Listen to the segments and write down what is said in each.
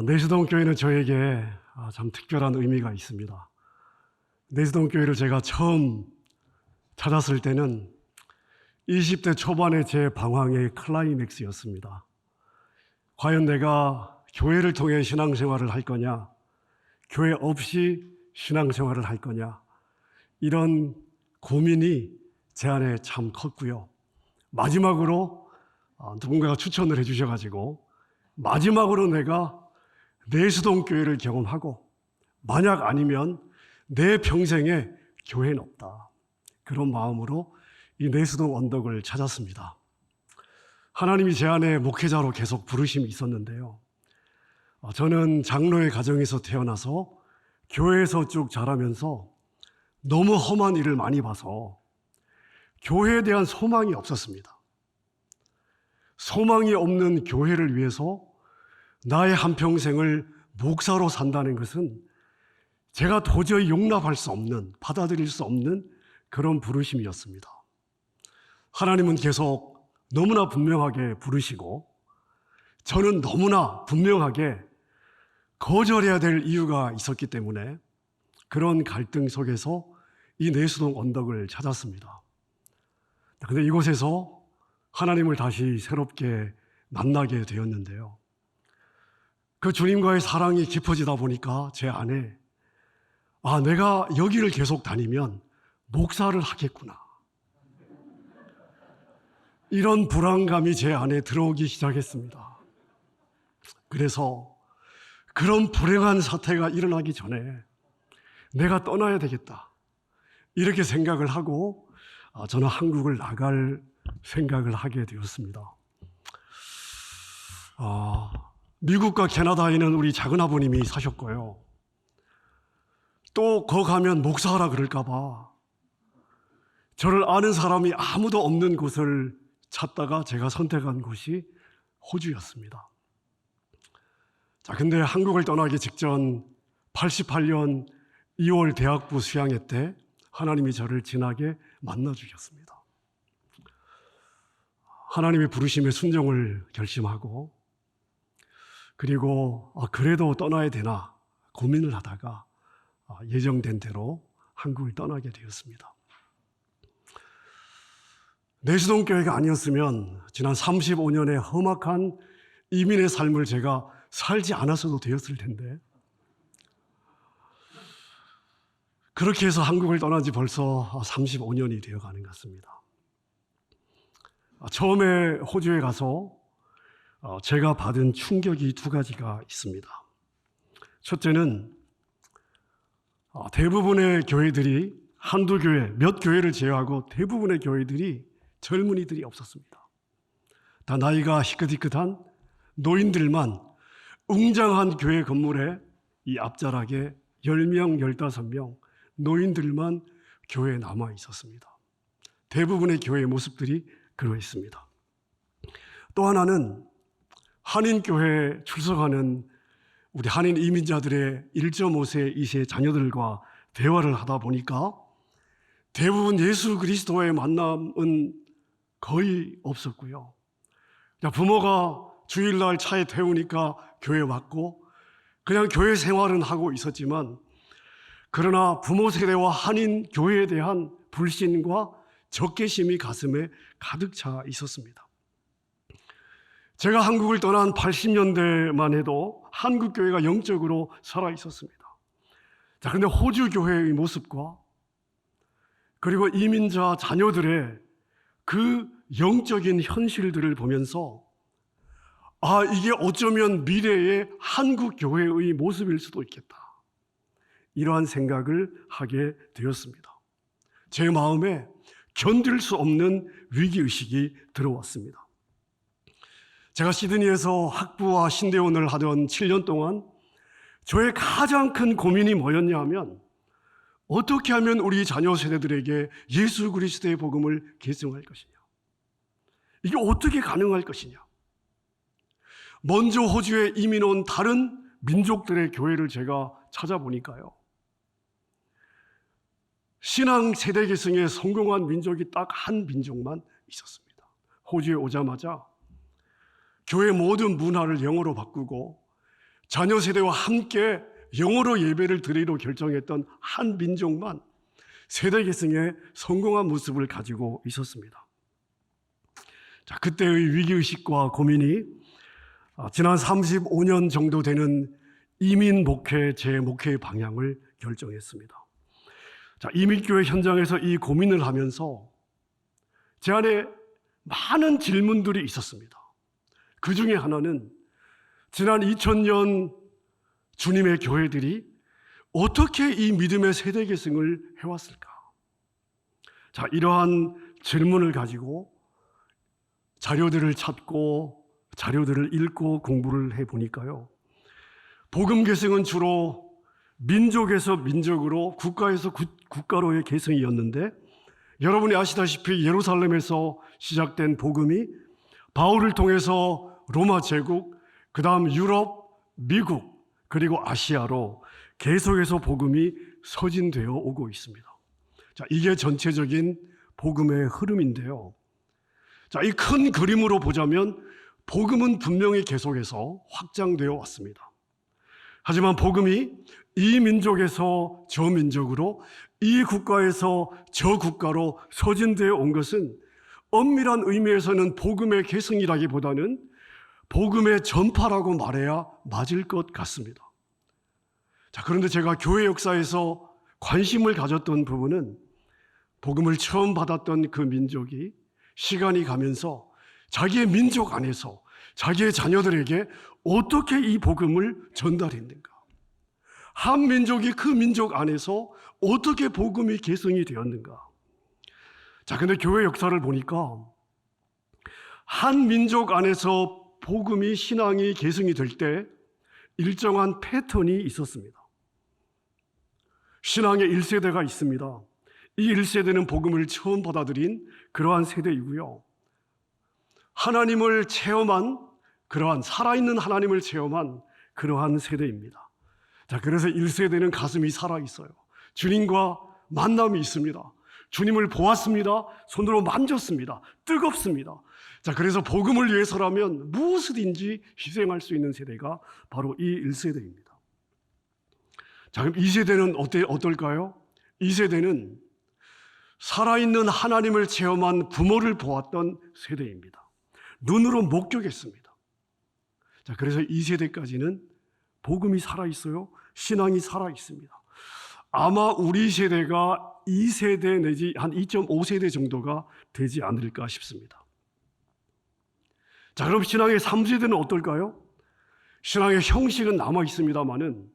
내수동 교회는 저에게 참 특별한 의미가 있습니다. 내수동 교회를 제가 처음 찾았을 때는 20대 초반의 제 방황의 클라이맥스였습니다. 과연 내가 교회를 통해 신앙생활을 할 거냐, 교회 없이 신앙생활을 할 거냐, 이런 고민이 제 안에 참 컸고요. 마지막으로 누군가가 추천을 해주셔가지고 마지막으로 내가 내수동 교회를 경험하고 만약 아니면 내 평생에 교회는 없다, 그런 마음으로 이 내수동 언덕을 찾았습니다. 하나님이 제 안에 목회자로 계속 부르심이 있었는데요, 저는 장로의 가정에서 태어나서 교회에서 쭉 자라면서 너무 험한 일을 많이 봐서 교회에 대한 소망이 없었습니다. 소망이 없는 교회를 위해서 나의 한평생을 목사로 산다는 것은 제가 도저히 용납할 수 없는, 받아들일 수 없는 그런 부르심이었습니다. 하나님은 계속 너무나 분명하게 부르시고 저는 너무나 분명하게 거절해야 될 이유가 있었기 때문에 그런 갈등 속에서 이 내수동 언덕을 찾았습니다. 그런데 이곳에서 하나님을 다시 새롭게 만나게 되었는데요, 그 주님과의 사랑이 깊어지다 보니까 제 안에 내가 여기를 계속 다니면 목사를 하겠구나, 이런 불안감이 제 안에 들어오기 시작했습니다. 그래서 그런 불행한 사태가 일어나기 전에 내가 떠나야 되겠다, 이렇게 생각을 하고 저는 한국을 나갈 생각을 하게 되었습니다. 미국과 캐나다에는 우리 작은아버님이 사셨고요, 또 거 가면 목사하라 그럴까 봐 저를 아는 사람이 아무도 없는 곳을 찾다가 제가 선택한 곳이 호주였습니다. 근데 한국을 떠나기 직전 88년 2월 대학부 수양회 때 하나님이 저를 진하게 만나 주셨습니다. 하나님의 부르심에 순종을 결심하고, 그리고 그래도 떠나야 되나 고민을 하다가 예정된 대로 한국을 떠나게 되었습니다. 내수동 교회가 아니었으면 지난 35년의 험악한 이민의 삶을 제가 살지 않았어도 되었을 텐데, 그렇게 해서 한국을 떠난 지 벌써 35년이 되어가는 것 같습니다. 처음에 호주에 가서 제가 받은 충격이 두 가지가 있습니다. 첫째는 대부분의 교회들이, 한두 교회, 몇 교회를 제외하고 대부분의 교회들이 젊은이들이 없었습니다. 다 나이가 희끗희끗한 노인들만 웅장한 교회 건물에 이 앞자락에 10명, 15명 노인들만 교회에 남아 있었습니다. 대부분의 교회의 모습들이 그러했습니다. 또 하나는 한인교회에 출석하는 우리 한인 이민자들의 1.5세, 2세 자녀들과 대화를 하다 보니까 대부분 예수 그리스도의 만남은 거의 없었고요, 부모가 주일날 차에 태우니까 교회 왔고 그냥 교회 생활은 하고 있었지만, 그러나 부모 세대와 한인 교회에 대한 불신과 적개심이 가슴에 가득 차 있었습니다. 제가 한국을 떠난 80년대만 해도 한국 교회가 영적으로 살아 있었습니다. 그런데 호주 교회의 모습과 그리고 이민자 자녀들의 그 영적인 현실들을 보면서 이게 어쩌면 미래의 한국 교회의 모습일 수도 있겠다, 이러한 생각을 하게 되었습니다. 제 마음에 견딜 수 없는 위기의식이 들어왔습니다. 제가 시드니에서 학부와 신대원을 하던 7년 동안 저의 가장 큰 고민이 뭐였냐 하면, 어떻게 하면 우리 자녀 세대들에게 예수 그리스도의 복음을 계승할 것이냐, 이게 어떻게 가능할 것이냐. 먼저 호주에 이민 온 다른 민족들의 교회를 제가 찾아보니까요, 신앙 세대 계승에 성공한 민족이 딱 한 민족만 있었습니다. 호주에 오자마자 교회 모든 문화를 영어로 바꾸고 자녀 세대와 함께 영어로 예배를 드리기로 결정했던 한 민족만 세대 계승의 성공한 모습을 가지고 있었습니다. 자, 그때의 위기의식과 고민이 지난 35년 정도 되는 이민 목회 제 목회의 방향을 결정했습니다. 자, 이민교회 현장에서 이 고민을 하면서 제 안에 많은 질문들이 있었습니다. 그 중에 하나는 지난 2000년 주님의 교회들이 어떻게 이 믿음의 세대 계승을 해왔을까? 자, 이러한 질문을 가지고 자료들을 찾고 자료들을 읽고 공부를 해보니까요, 복음 계승은 주로 민족에서 민족으로, 국가에서 국가로의 계승이었는데, 여러분이 아시다시피 예루살렘에서 시작된 복음이 바울을 통해서 로마 제국, 그 다음 유럽, 미국, 그리고 아시아로 계속해서 복음이 서진되어 오고 있습니다. 자, 이게 전체적인 복음의 흐름인데요. 자, 이 큰 그림으로 보자면 복음은 분명히 계속해서 확장되어 왔습니다. 하지만 복음이 이 민족에서 저 민족으로, 이 국가에서 저 국가로 서진되어 온 것은 엄밀한 의미에서는 복음의 계승이라기보다는 복음의 전파라고 말해야 맞을 것 같습니다. 자, 그런데 제가 교회 역사에서 관심을 가졌던 부분은 복음을 처음 받았던 그 민족이 시간이 가면서 자기의 민족 안에서 자기의 자녀들에게 어떻게 이 복음을 전달했는가, 한 민족이 그 민족 안에서 어떻게 복음이 계승이 되었는가. 자, 근데 교회 역사를 보니까 한 민족 안에서 복음이, 신앙이 계승이 될 때 일정한 패턴이 있었습니다. 신앙의 1세대가 있습니다. 이 1세대는 복음을 처음 받아들인 그러한 세대이고요, 하나님을 체험한, 그러한 살아있는 하나님을 체험한 그러한 세대입니다. 자, 그래서 1세대는 가슴이 살아있어요. 주님과 만남이 있습니다. 주님을 보았습니다. 손으로 만졌습니다. 뜨겁습니다. 자, 그래서 복음을 위해서라면 무엇이든지 희생할 수 있는 세대가 바로 이 1세대입니다. 자, 그럼 2세대는 어떨까요? 2세대는 살아있는 하나님을 체험한 부모를 보았던 세대입니다. 눈으로 목격했습니다. 자, 그래서 2세대까지는 복음이 살아있어요. 신앙이 살아있습니다. 아마 우리 세대가 2세대 내지 한 2.5세대 정도가 되지 않을까 싶습니다. 자, 그럼 신앙의 3세대는 어떨까요? 신앙의 형식은 남아있습니다만은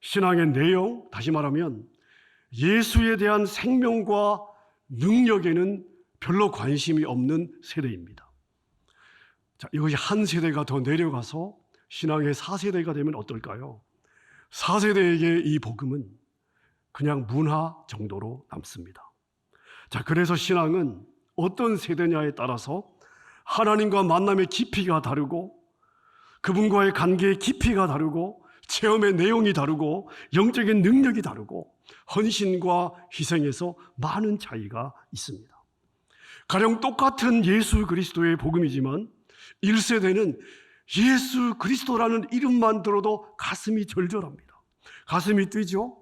신앙의 내용, 다시 말하면 예수에 대한 생명과 능력에는 별로 관심이 없는 세대입니다. 자, 이것이 한 세대가 더 내려가서 신앙의 4세대가 되면 어떨까요? 4세대에게 이 복음은 그냥 문화 정도로 남습니다. 자, 그래서 신앙은 어떤 세대냐에 따라서 하나님과 만남의 깊이가 다르고, 그분과의 관계의 깊이가 다르고, 체험의 내용이 다르고, 영적인 능력이 다르고, 헌신과 희생에서 많은 차이가 있습니다. 가령 똑같은 예수 그리스도의 복음이지만 1세대는 예수 그리스도라는 이름만 들어도 가슴이 절절합니다. 가슴이 뛰죠.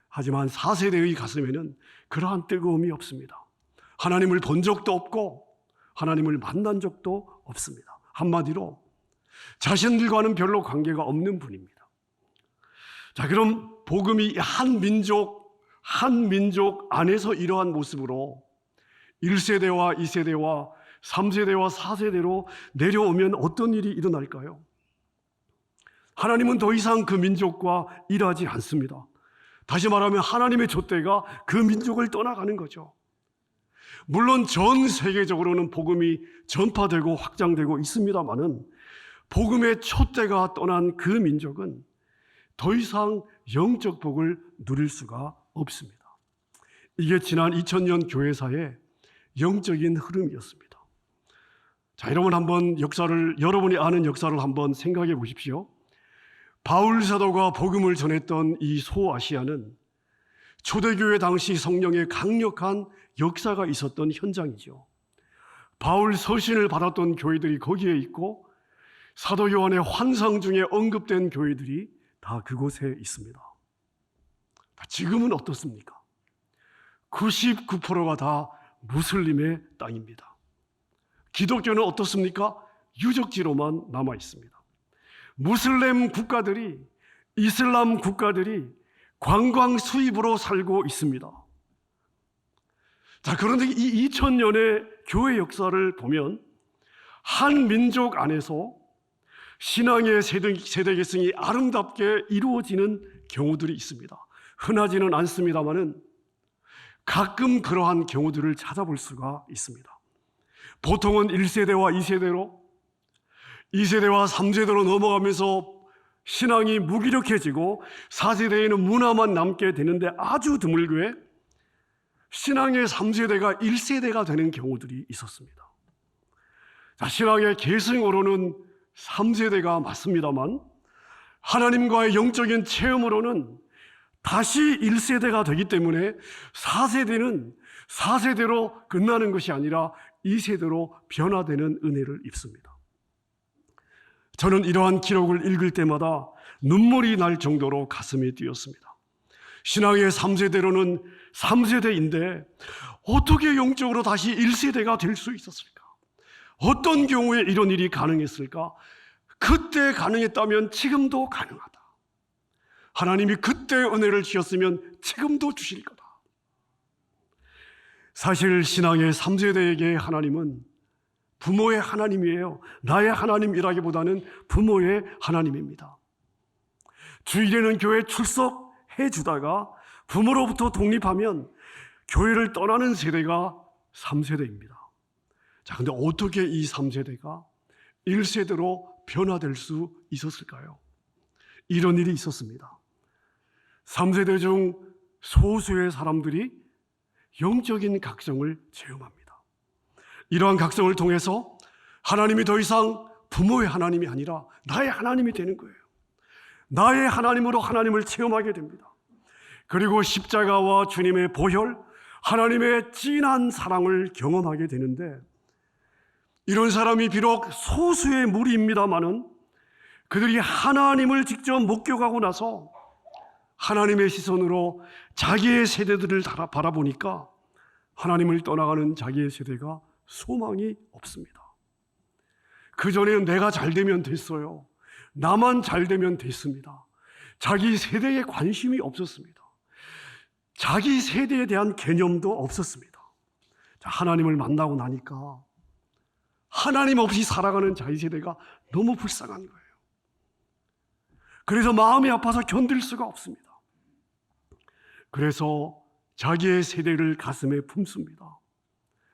하지만 4세대의 가슴에는 그러한 뜨거움이 없습니다. 하나님을 본 적도 없고 하나님을 만난 적도 없습니다. 한마디로 자신들과는 별로 관계가 없는 분입니다. 자, 그럼 복음이 한 민족 안에서 이러한 모습으로 1세대와 2세대와 3세대와 4세대로 내려오면 어떤 일이 일어날까요? 하나님은 더 이상 그 민족과 일하지 않습니다. 다시 말하면 하나님의 촛대가 그 민족을 떠나가는 거죠. 물론 전 세계적으로는 복음이 전파되고 확장되고 있습니다만은 복음의 촛대가 떠난 그 민족은 더 이상 영적 복을 누릴 수가 없습니다. 이게 지난 2000년 교회사의 영적인 흐름이었습니다. 자, 여러분 한번 여러분이 아는 역사를 한번 생각해 보십시오. 바울 사도가 복음을 전했던 이 소아시아는 초대교회 당시 성령의 강력한 역사가 있었던 현장이죠. 바울 서신을 받았던 교회들이 거기에 있고, 사도 요한의 환상 중에 언급된 교회들이 다 그곳에 있습니다. 지금은 어떻습니까? 99%가 다 무슬림의 땅입니다. 기독교는 어떻습니까? 유적지로만 남아 있습니다. 무슬림 국가들이, 이슬람 국가들이 관광 수입으로 살고 있습니다. 자, 그런데 이 2000년의 교회 역사를 보면 한 민족 안에서 신앙의 세대 계승이 아름답게 이루어지는 경우들이 있습니다. 흔하지는 않습니다만은 가끔 그러한 경우들을 찾아볼 수가 있습니다. 보통은 1세대와 2세대로, 2세대와 3세대로 넘어가면서 신앙이 무기력해지고 4세대에는 문화만 남게 되는데 아주 드물게 신앙의 3세대가 1세대가 되는 경우들이 있었습니다. 자, 신앙의 계승으로는 3세대가 맞습니다만 하나님과의 영적인 체험으로는 다시 1세대가 되기 때문에 4세대는 4세대로 끝나는 것이 아니라 2세대로 변화되는 은혜를 입습니다. 저는 이러한 기록을 읽을 때마다 눈물이 날 정도로 가슴이 뛰었습니다. 신앙의 3세대로는 3세대인데 어떻게 영적으로 다시 1세대가 될 수 있었을까? 어떤 경우에 이런 일이 가능했을까? 그때 가능했다면 지금도 가능하다. 하나님이 그때 은혜를 주셨으면 지금도 주실 거다. 사실 신앙의 3세대에게 하나님은 부모의 하나님이에요. 나의 하나님이라기보다는 부모의 하나님입니다. 주일에는 교회 출석해 주다가 부모로부터 독립하면 교회를 떠나는 세대가 3세대입니다. 자, 근데 어떻게 이 3세대가 1세대로 변화될 수 있었을까요? 이런 일이 있었습니다. 3세대 중 소수의 사람들이 영적인 각성을 체험합니다. 이러한 각성을 통해서 하나님이 더 이상 부모의 하나님이 아니라 나의 하나님이 되는 거예요. 나의 하나님으로 하나님을 체험하게 됩니다. 그리고 십자가와 주님의 보혈, 하나님의 진한 사랑을 경험하게 되는데, 이런 사람이 비록 소수의 무리입니다마는 그들이 하나님을 직접 목격하고 나서 하나님의 시선으로 자기의 세대들을 바라보니까 하나님을 떠나가는 자기의 세대가 소망이 없습니다. 그전에는 내가 잘 되면 됐어요. 나만 잘 되면 됐습니다. 자기 세대에 관심이 없었습니다. 자기 세대에 대한 개념도 없었습니다. 자, 하나님을 만나고 나니까 하나님 없이 살아가는 자기 세대가 너무 불쌍한 거예요. 그래서 마음이 아파서 견딜 수가 없습니다. 그래서 자기의 세대를 가슴에 품습니다.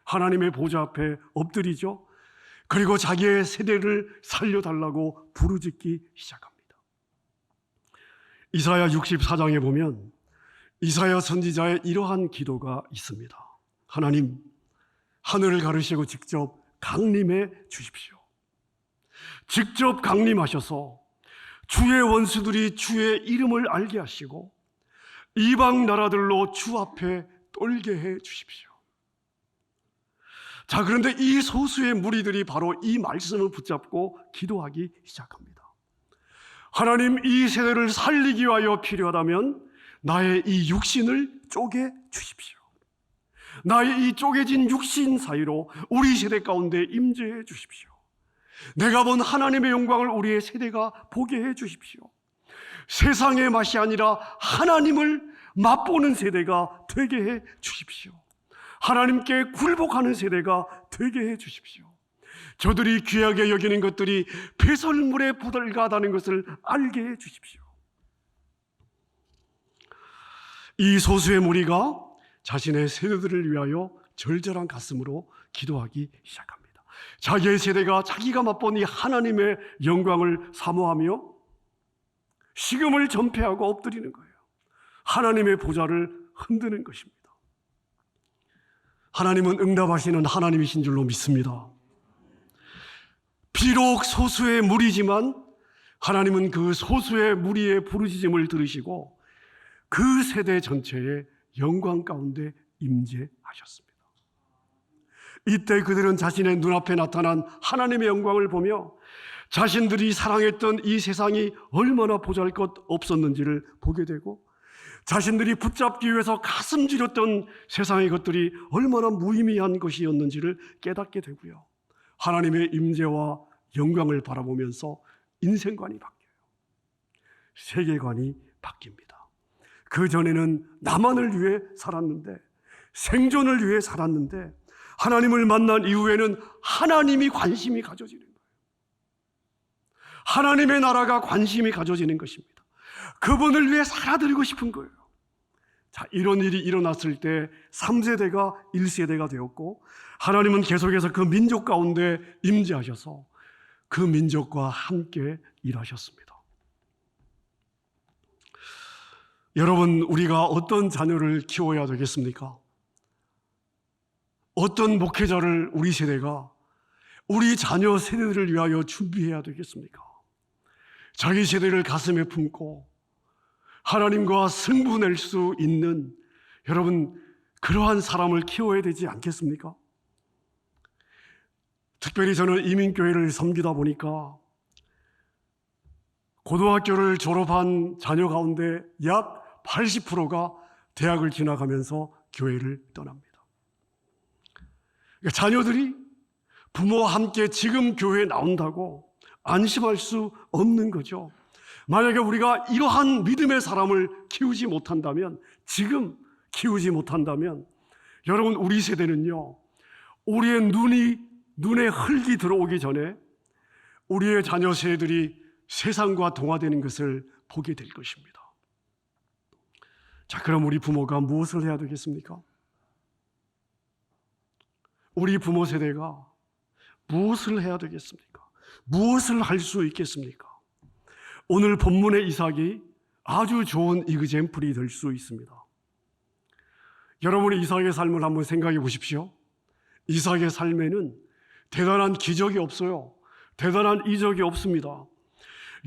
하나님의 보좌 앞에 엎드리죠. 그리고 자기의 세대를 살려달라고 부르짖기 시작합니다. 이사야 64장에 보면 이사야 선지자의 이러한 기도가 있습니다. 하나님, 하늘을 가르시고 직접 강림해 주십시오. 직접 강림하셔서 주의 원수들이 주의 이름을 알게 하시고 이방 나라들로 주 앞에 떨게 해 주십시오. 자, 그런데 이 소수의 무리들이 바로 이 말씀을 붙잡고 기도하기 시작합니다. 하나님, 이 세대를 살리기 위하여 필요하다면 나의 이 육신을 쪼개 주십시오. 나의 이 쪼개진 육신 사이로 우리 세대 가운데 임재해 주십시오. 내가 본 하나님의 영광을 우리의 세대가 보게 해 주십시오. 세상의 맛이 아니라 하나님을 맛보는 세대가 되게 해 주십시오. 하나님께 굴복하는 세대가 되게 해 주십시오. 저들이 귀하게 여기는 것들이 배설물에 불과하다는 것을 알게 해 주십시오. 이 소수의 무리가 자신의 세대들을 위하여 절절한 가슴으로 기도하기 시작합니다. 자기의 세대가 자기가 맛본 이 하나님의 영광을 사모하며 식음을 전폐하고 엎드리는 거예요. 하나님의 보좌를 흔드는 것입니다. 하나님은 응답하시는 하나님이신 줄로 믿습니다. 비록 소수의 무리지만 하나님은 그 소수의 무리의 부르짖음을 들으시고 그 세대 전체의 영광 가운데 임재하셨습니다. 이때 그들은 자신의 눈앞에 나타난 하나님의 영광을 보며 자신들이 사랑했던 이 세상이 얼마나 보잘것 없었는지를 보게 되고, 자신들이 붙잡기 위해서 가슴 지렸던 세상의 것들이 얼마나 무의미한 것이었는지를 깨닫게 되고요. 하나님의 임재와 영광을 바라보면서 인생관이 바뀌어요. 세계관이 바뀝니다. 그전에는 나만을 위해 살았는데, 생존을 위해 살았는데, 하나님을 만난 이후에는 하나님이 관심이 가져지는 거예요. 하나님의 나라가 관심이 가져지는 것입니다. 그분을 위해 살아드리고 싶은 거예요. 자, 이런 일이 일어났을 때 3세대가 1세대가 되었고, 하나님은 계속해서 그 민족 가운데 임재하셔서 그 민족과 함께 일하셨습니다. 여러분, 우리가 어떤 자녀를 키워야 되겠습니까? 어떤 목회자를 우리 세대가 우리 자녀 세대들을 위하여 준비해야 되겠습니까? 자기 세대를 가슴에 품고 하나님과 승부낼 수 있는, 여러분, 그러한 사람을 키워야 되지 않겠습니까? 특별히 저는 이민교회를 섬기다 보니까 고등학교를 졸업한 자녀 가운데 약 80%가 대학을 지나가면서 교회를 떠납니다. 그러니까 자녀들이 부모와 함께 지금 교회에 나온다고 안심할 수 없는 거죠. 만약에 우리가 이러한 믿음의 사람을 키우지 못한다면, 지금 키우지 못한다면, 여러분, 우리 세대는요, 우리의 눈에 흙이 들어오기 전에 우리의 자녀 세대들이 세상과 동화되는 것을 보게 될 것입니다. 자, 그럼 우리 부모가 무엇을 해야 되겠습니까? 우리 부모 세대가 무엇을 해야 되겠습니까? 무엇을 할 수 있겠습니까? 오늘 본문의 이삭이 아주 좋은 이그젬플이 될 수 있습니다. 여러분이 이삭의 삶을 한번 생각해 보십시오. 이삭의 삶에는 대단한 기적이 없어요. 대단한 이적이 없습니다.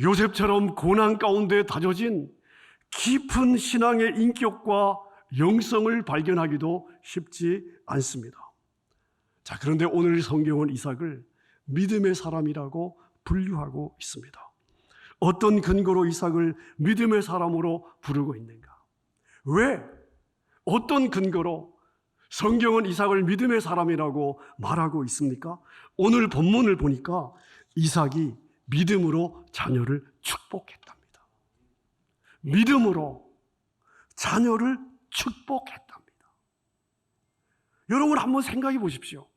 요셉처럼 고난 가운데 다져진 깊은 신앙의 인격과 영성을 발견하기도 쉽지 않습니다. 자, 그런데 오늘 성경은 이삭을 믿음의 사람이라고 분류하고 있습니다. 어떤 근거로 이삭을 믿음의 사람으로 부르고 있는가? 왜? 어떤 근거로 성경은 이삭을 믿음의 사람이라고 말하고 있습니까? 오늘 본문을 보니까 이삭이 믿음으로 자녀를 축복했답니다. 믿음으로 자녀를 축복했답니다. 여러분 한번 생각해 보십시오.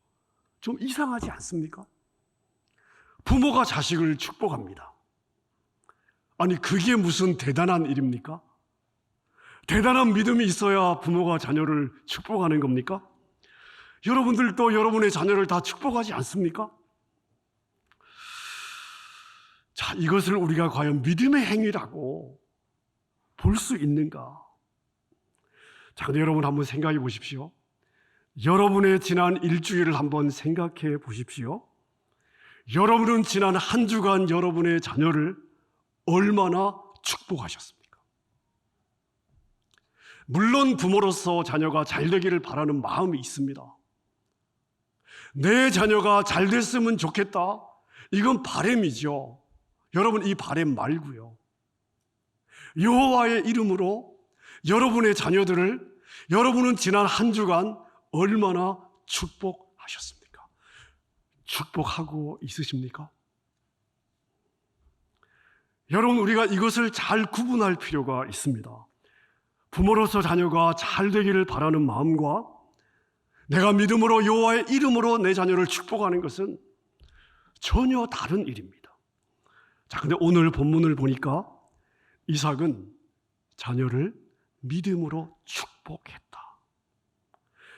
좀 이상하지 않습니까? 부모가 자식을 축복합니다. 아니, 그게 무슨 대단한 일입니까? 대단한 믿음이 있어야 부모가 자녀를 축복하는 겁니까? 여러분들도 여러분의 자녀를 다 축복하지 않습니까? 자, 이것을 우리가 과연 믿음의 행위라고 볼 수 있는가? 자, 근데 여러분 한번 생각해 보십시오. 여러분의 지난 일주일을 한번 생각해 보십시오. 여러분은 지난 한 주간 여러분의 자녀를 얼마나 축복하셨습니까? 물론 부모로서 자녀가 잘 되기를 바라는 마음이 있습니다. 내 자녀가 잘 됐으면 좋겠다. 이건 바람이죠. 여러분, 이 바람 말고요. 여호와의 이름으로 여러분의 자녀들을 여러분은 지난 한 주간 얼마나 축복하셨습니까? 축복하고 있으십니까? 여러분, 우리가 이것을 잘 구분할 필요가 있습니다. 부모로서 자녀가 잘 되기를 바라는 마음과 내가 믿음으로 여호와의 이름으로 내 자녀를 축복하는 것은 전혀 다른 일입니다. 자, 근데 오늘 본문을 보니까 이삭은 자녀를 믿음으로 축복했다.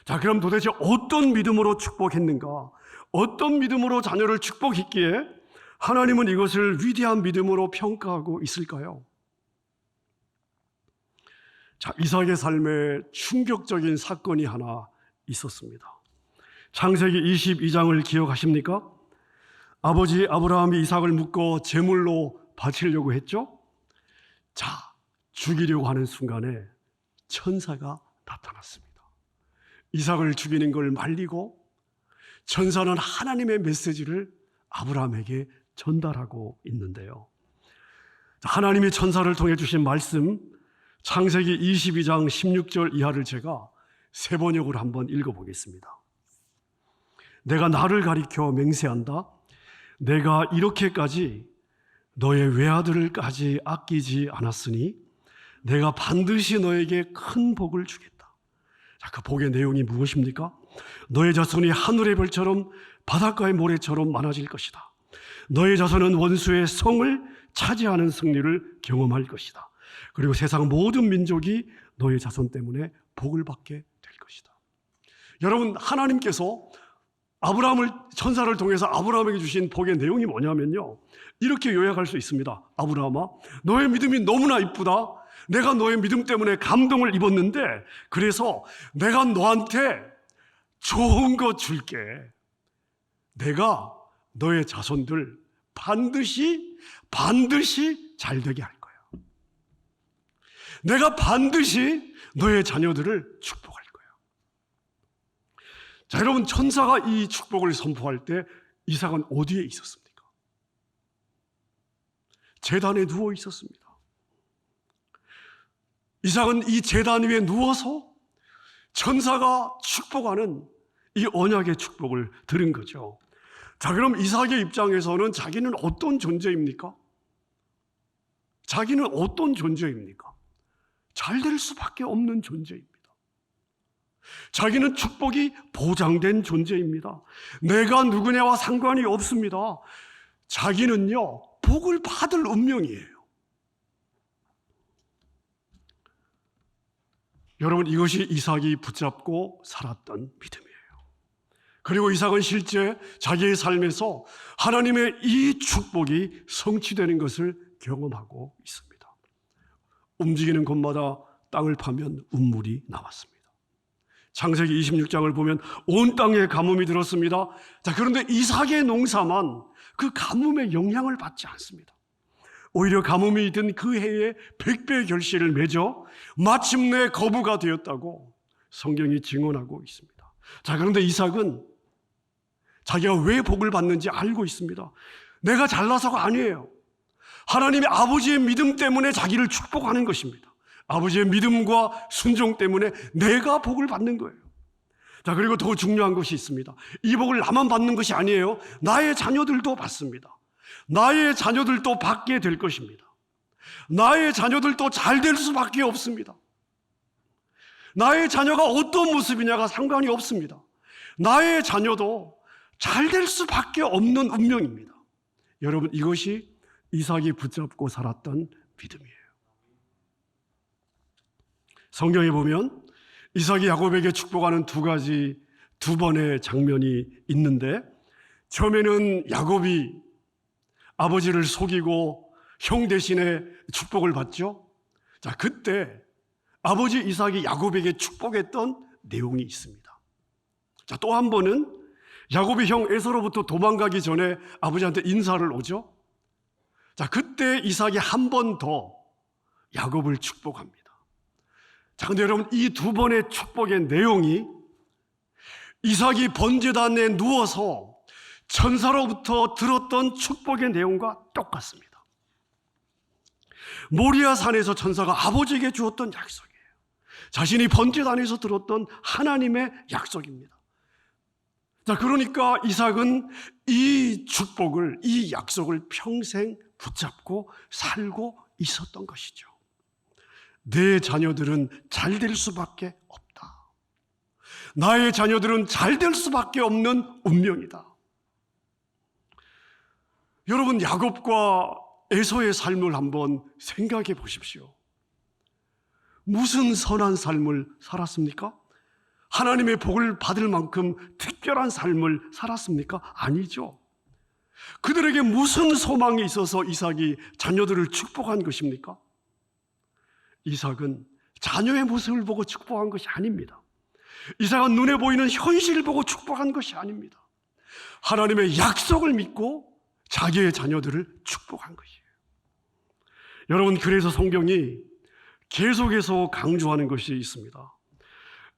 자, 그럼 도대체 어떤 믿음으로 축복했는가? 어떤 믿음으로 자녀를 축복했기에 하나님은 이것을 위대한 믿음으로 평가하고 있을까요? 자, 이삭의 삶에 충격적인 사건이 하나 있었습니다. 창세기 22장을 기억하십니까? 아버지 아브라함이 이삭을 묶어 제물로 바치려고 했죠? 자, 죽이려고 하는 순간에 천사가 나타났습니다. 이삭을 죽이는 걸 말리고 천사는 하나님의 메시지를 아브라함에게 전달하고 있는데요. 하나님이 천사를 통해 주신 말씀, 창세기 22장 16절 이하를 제가 세 번역으로 한번 읽어보겠습니다. 내가 나를 가리켜 맹세한다. 내가 이렇게까지 너의 외아들을까지 아끼지 않았으니 내가 반드시 너에게 큰 복을 주겠다. 자, 그 복의 내용이 무엇입니까? 너의 자손이 하늘의 별처럼 바닷가의 모래처럼 많아질 것이다. 너의 자손은 원수의 성을 차지하는 승리를 경험할 것이다. 그리고 세상 모든 민족이 너의 자손 때문에 복을 받게 될 것이다. 여러분, 하나님께서 아브라함을 천사를 통해서 아브라함에게 주신 복의 내용이 뭐냐면요, 이렇게 요약할 수 있습니다. 아브라함아, 너의 믿음이 너무나 이쁘다. 내가 너의 믿음 때문에 감동을 입었는데 그래서 내가 너한테 좋은 거 줄게. 내가 너의 자손들 반드시 잘 되게 할 거야. 내가 반드시 너의 자녀들을 축복할 거야. 자, 여러분, 천사가 이 축복을 선포할 때 이삭은 어디에 있었습니까? 제단에 누워 있었습니다. 이삭은 이 제단 위에 누워서 천사가 축복하는 이 언약의 축복을 들은 거죠. 자, 그럼 이삭의 입장에서는 자기는 어떤 존재입니까? 자기는 어떤 존재입니까? 잘 될 수밖에 없는 존재입니다. 자기는 축복이 보장된 존재입니다. 내가 누구냐와 상관이 없습니다. 자기는요, 복을 받을 운명이에요. 여러분, 이것이 이삭이 붙잡고 살았던 믿음이에요. 그리고 이삭은 실제 자기의 삶에서 하나님의 이 축복이 성취되는 것을 경험하고 있습니다. 움직이는 곳마다 땅을 파면 운물이 나왔습니다. 창세기 26장을 보면 온 땅에 가뭄이 들었습니다. 자, 그런데 이삭의 농사만 그 가뭄의 영향을 받지 않습니다. 오히려 가뭄이 든 그 해에 100배의 결실을 맺어 마침내 거부가 되었다고 성경이 증언하고 있습니다. 자, 그런데 이삭은 자기가 왜 복을 받는지 알고 있습니다. 내가 잘나서가 아니에요. 하나님의 아버지의 믿음 때문에 자기를 축복하는 것입니다. 아버지의 믿음과 순종 때문에 내가 복을 받는 거예요. 자, 그리고 더 중요한 것이 있습니다. 이 복을 나만 받는 것이 아니에요. 나의 자녀들도 받습니다. 나의 자녀들도 받게 될 것입니다. 나의 자녀들도 잘 될 수밖에 없습니다. 나의 자녀가 어떤 모습이냐가 상관이 없습니다. 나의 자녀도 잘 될 수밖에 없는 운명입니다. 여러분, 이것이 이삭이 붙잡고 살았던 믿음이에요. 성경에 보면 이삭이 야곱에게 축복하는 두 번의 장면이 있는데, 처음에는 야곱이 아버지를 속이고 형 대신에 축복을 받죠. 자, 그때 아버지 이삭이 야곱에게 축복했던 내용이 있습니다. 자, 또 한 번은 야곱이 형 에서로부터 도망가기 전에 아버지한테 인사를 오죠. 자, 그때 이삭이 한 번 더 야곱을 축복합니다. 자, 근데 여러분, 이 두 번의 축복의 내용이 이삭이 번제단에 누워서 천사로부터 들었던 축복의 내용과 똑같습니다. 모리아 산에서 천사가 아버지에게 주었던 약속이에요. 자신이 번제단에서 들었던 하나님의 약속입니다. 자, 그러니까 이삭은 이 축복을, 이 약속을 평생 붙잡고 살고 있었던 것이죠. 내 자녀들은 잘 될 수밖에 없다. 나의 자녀들은 잘 될 수밖에 없는 운명이다. 여러분, 야곱과 에서의 삶을 한번 생각해 보십시오. 무슨 선한 삶을 살았습니까? 하나님의 복을 받을 만큼 특별한 삶을 살았습니까? 아니죠. 그들에게 무슨 소망이 있어서 이삭이 자녀들을 축복한 것입니까? 이삭은 자녀의 모습을 보고 축복한 것이 아닙니다. 이삭은 눈에 보이는 현실을 보고 축복한 것이 아닙니다. 하나님의 약속을 믿고 자기의 자녀들을 축복한 것이에요. 여러분, 그래서 성경이 계속해서 강조하는 것이 있습니다.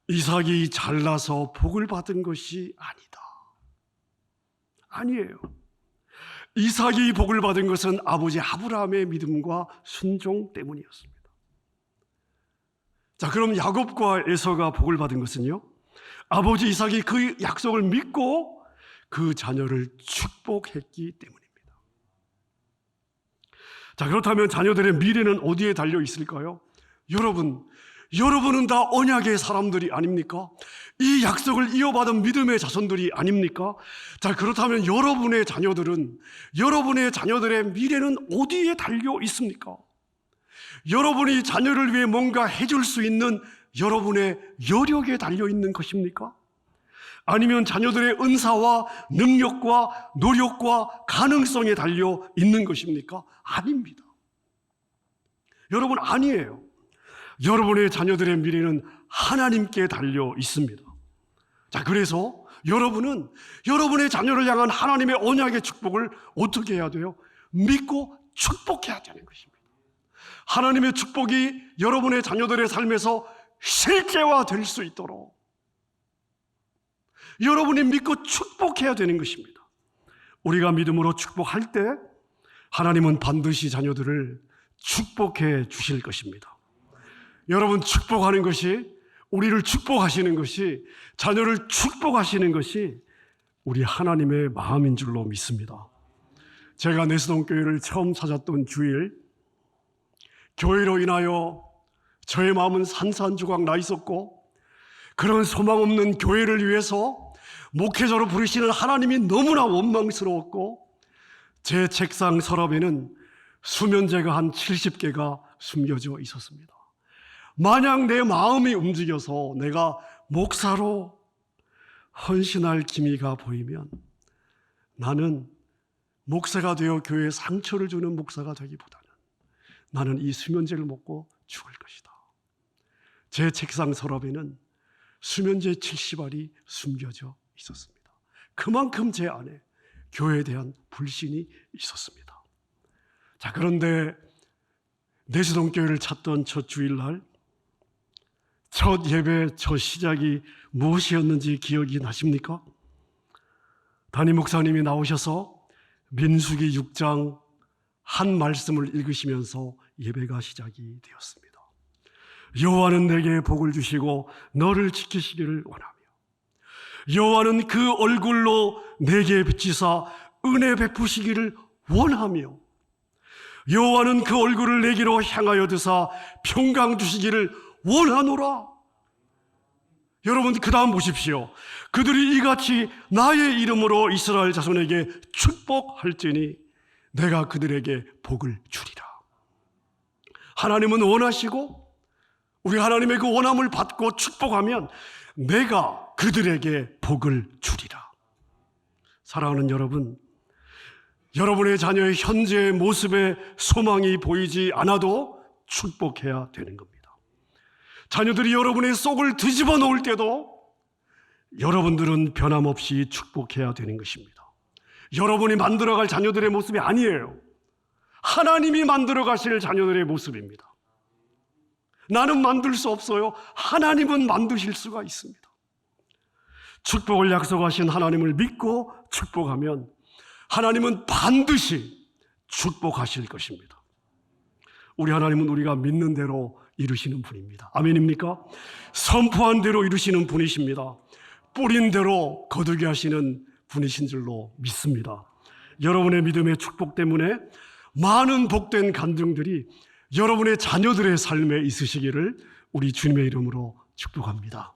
이삭이 잘나서 복을 받은 것이 아니다. 아니에요. 이삭이 복을 받은 것은 아버지 아브라함의 믿음과 순종 때문이었습니다. 자, 그럼 야곱과 에서가 복을 받은 것은요, 아버지 이삭이 그 약속을 믿고 그 자녀를 축복했기 때문입니다. 자, 그렇다면 자녀들의 미래는 어디에 달려 있을까요? 여러분은 다 언약의 사람들이 아닙니까? 이 약속을 이어받은 믿음의 자손들이 아닙니까? 자, 그렇다면 여러분의 자녀들의 미래는 어디에 달려 있습니까? 여러분이 자녀를 위해 뭔가 해줄 수 있는 여러분의 여력에 달려 있는 것입니까? 아니면 자녀들의 은사와 능력과 노력과 가능성에 달려 있는 것입니까? 아닙니다. 여러분, 아니에요. 여러분의 자녀들의 미래는 하나님께 달려 있습니다. 자, 그래서 여러분은 여러분의 자녀를 향한 하나님의 언약의 축복을 어떻게 해야 돼요? 믿고 축복해야 되는 것입니다. 하나님의 축복이 여러분의 자녀들의 삶에서 실제화 될 수 있도록 여러분이 믿고 축복해야 되는 것입니다. 우리가 믿음으로 축복할 때 하나님은 반드시 자녀들을 축복해 주실 것입니다. 여러분, 축복하는 것이, 우리를 축복하시는 것이, 자녀를 축복하시는 것이 우리 하나님의 마음인 줄로 믿습니다. 제가 내수동 교회를 처음 찾았던 주일, 교회로 인하여 저의 마음은 산산조각 나 있었고, 그런 소망 없는 교회를 위해서 목회자로 부르시는 하나님이 너무나 원망스러웠고, 제 책상 서랍에는 수면제가 한 70개가 숨겨져 있었습니다. 만약 내 마음이 움직여서 내가 목사로 헌신할 기미가 보이면 나는 목사가 되어 교회에 상처를 주는 목사가 되기보다는 나는 이 수면제를 먹고 죽을 것이다. 제 책상 서랍에는 수면제 70알이 숨겨져 있었습니다. 그만큼 제 안에 교회에 대한 불신이 있었습니다. 자, 그런데 내수동교회를 찾던 첫 주일날, 첫 예배, 첫 시작이 무엇이었는지 기억이 나십니까? 담임 목사님이 나오셔서 민수기 6장 한 말씀을 읽으시면서 예배가 시작이 되었습니다. 여호와는 내게 복을 주시고 너를 지키시기를 원하며 여호와는 그 얼굴로 내게 비치사 은혜 베푸시기를 원하며 여호와는 그 얼굴을 내게로 향하여 드사 평강 주시기를 원하노라. 여러분, 그 다음 보십시오. 그들이 이같이 나의 이름으로 이스라엘 자손에게 축복할지니 내가 그들에게 복을 주리라. 하나님은 원하시고 우리 하나님의 그 원함을 받고 축복하면 내가 그들에게 복을 주리라. 사랑하는 여러분, 여러분의 자녀의 현재의 모습에 소망이 보이지 않아도 축복해야 되는 겁니다. 자녀들이 여러분의 속을 뒤집어 놓을 때도 여러분들은 변함없이 축복해야 되는 것입니다. 여러분이 만들어갈 자녀들의 모습이 아니에요. 하나님이 만들어 가실 자녀들의 모습입니다. 나는 만들 수 없어요. 하나님은 만드실 수가 있습니다. 축복을 약속하신 하나님을 믿고 축복하면 하나님은 반드시 축복하실 것입니다. 우리 하나님은 우리가 믿는 대로 이루시는 분입니다. 아멘입니까? 선포한 대로 이루시는 분이십니다. 뿌린 대로 거두게 하시는 분이신 줄로 믿습니다. 여러분의 믿음의 축복 때문에 많은 복된 간증들이 여러분의 자녀들의 삶에 있으시기를 우리 주님의 이름으로 축복합니다.